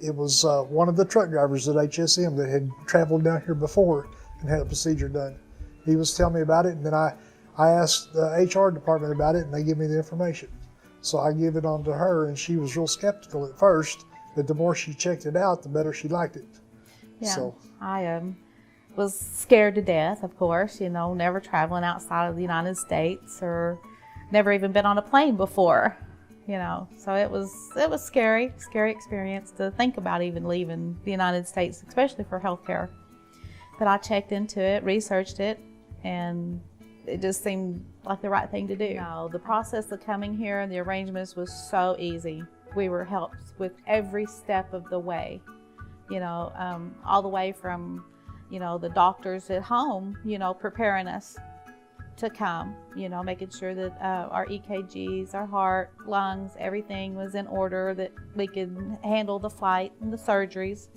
It was one of the truck drivers at HSM that had traveled down here before and had a procedure done. He was telling me about it, and then I asked the HR department about it, and they give me the information. So I give it on to her, and she was real skeptical at first, but the more she checked it out, the better she liked it. Yeah, So I was scared to death, of course, you know, never traveling outside of the United States or never even been on a plane before, you know. So it was scary experience to think about even leaving the United States, especially for healthcare. But I checked into it, researched it, and it just seemed like the right thing to do. You know, the process of coming here and the arrangements was so easy. We were helped with every step of the way, you know, all the way from, you know, the doctors at home, you know, preparing us to come, you know, making sure that our EKGs, our heart, lungs, everything was in order, that we could handle the flight and the surgeries.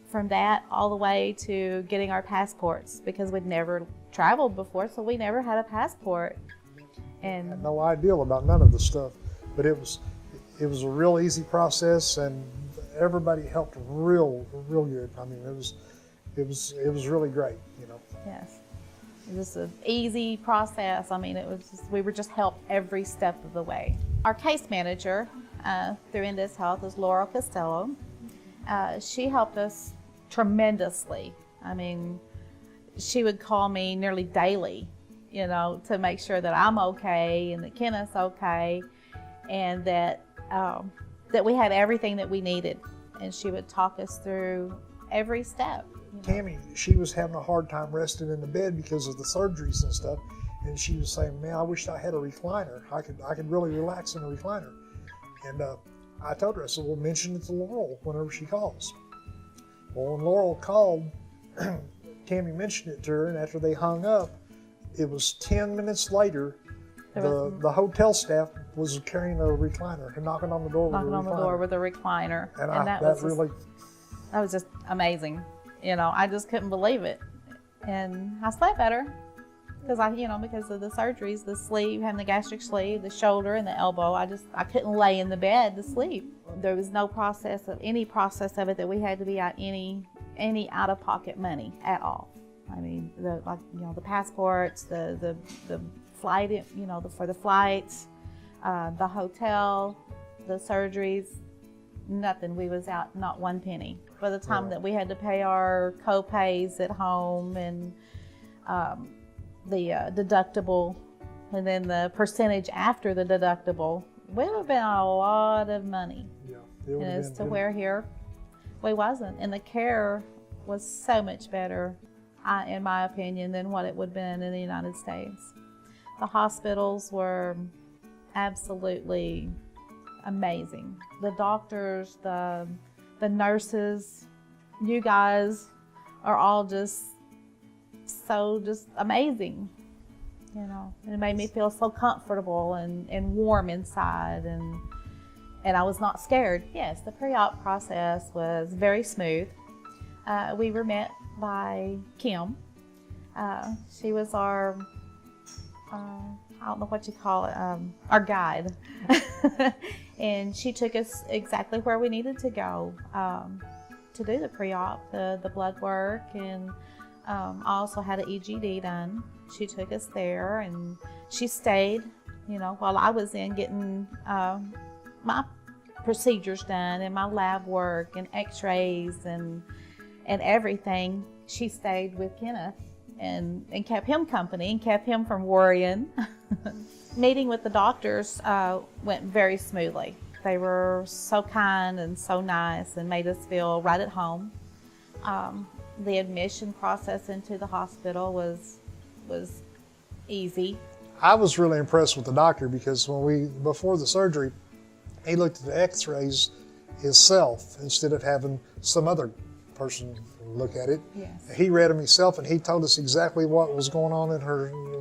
From that all the way to getting our passports, because we'd never traveled before, so we never had a passport. And I had no idea about none of the stuff, but it was a real easy process, and everybody helped real good. I mean, it was really great, you know. yes, it was an easy process. I mean, we were just helped every step of the way. Our case manager through IndusHealth is Laura Costello. She helped us tremendously. I mean, she would call me nearly daily, you know, to make sure that I'm okay and that Kenneth's okay, and that we had everything that we needed. And she would talk us through every step. Tammy, she was having a hard time resting in the bed because of the surgeries and stuff, and she was saying, "Man, I wish I had a recliner. I could really relax in a recliner." And I told her, I said, "Well, mention it to Laurel whenever she calls." Well, when Laurel called, Tammy mentioned it to her, and after they hung up, it was 10 minutes later, the hotel staff was carrying a recliner and knocking on the door with a recliner. And that was just amazing. You know, I just couldn't believe it. And I slept better because because of the surgeries, the sleeve, having the gastric sleeve, the shoulder and the elbow, I couldn't lay in the bed to sleep. There was no process of it that we had to be out any out-of-pocket money at all. I mean, the passports, the flight, for the flights, the hotel, the surgeries, nothing. We was out not one penny. By the time that we had to pay our co-pays at home and the deductible, and then the percentage after the deductible, it would have been a lot of money. Yeah, and as to where here, we wasn't. And the care was so much better, in my opinion, than what it would have been in the United States. The hospitals were absolutely amazing. The doctors, the nurses, you guys are all just amazing, you know. And it made me feel so comfortable and warm inside, and I was not scared. Yes, the pre-op process was very smooth. We were met by Kim. She was our I don't know what you call it, our guide. And she took us exactly where we needed to go to do the pre-op, the blood work, and I also had an EGD done. She took us there, and she stayed, while I was in getting my procedures done and my lab work and x-rays and everything. She stayed with Kenneth and kept him company and kept him from worrying. Meeting with the doctors went very smoothly. They were so kind and so nice and made us feel right at home. The admission process into the hospital was easy. I was really impressed with the doctor because before the surgery, he looked at the x-rays himself instead of having some other person look at it. Yes. He read them himself, and he told us exactly what was going on in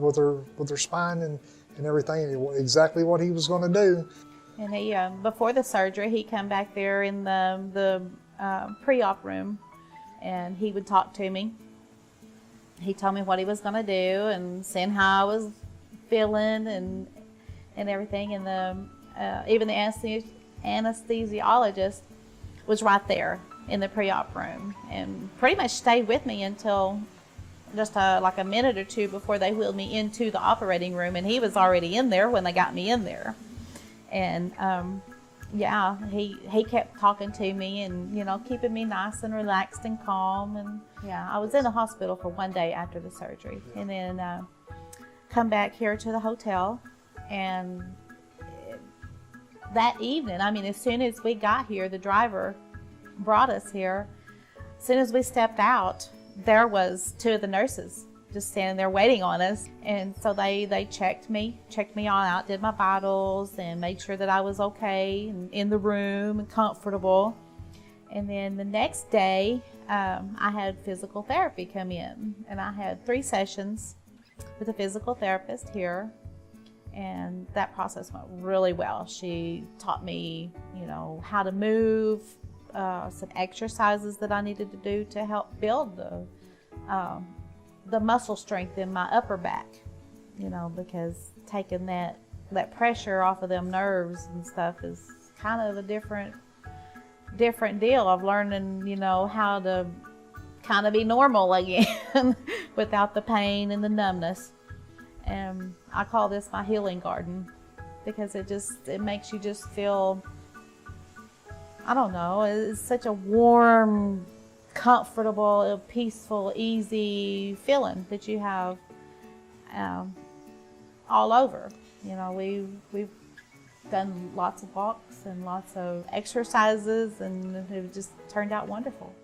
with her spine and everything, and exactly what he was going to do. And he, before the surgery, he come back there in the pre-op room, and he would talk to me. He told me what he was going to do and seeing how I was feeling and everything. And even the anesthesiologist was right there in the pre-op room and pretty much stayed with me until just like a minute or two before they wheeled me into the operating room, and he was already in there when they got me in there. And yeah, he kept talking to me and, you know, keeping me nice and relaxed and calm. And yeah, I was in the hospital for 1 day after the surgery, and then come back here to the hotel. And that evening, I mean, as soon as we got here, the driver brought us here. As soon as we stepped out, there was 2 of the nurses just standing there waiting on us. And so they checked me all out, did my vitals, and made sure that I was okay and in the room and comfortable. And then the next day, I had physical therapy come in, and I had 3 sessions with a physical therapist here. And that process went really well. She taught me, you know, how to move, some exercises that I needed to do to help build the muscle strength in my upper back, you know, because taking that pressure off of them nerves and stuff is kind of a different deal of learning, you know, how to kind of be normal again without the pain and the numbness. And I call this my healing garden, because it makes you just feel, I don't know, it's such a warm, comfortable, peaceful, easy feeling that you have all over. You know, we've done lots of walks and lots of exercises, and it just turned out wonderful.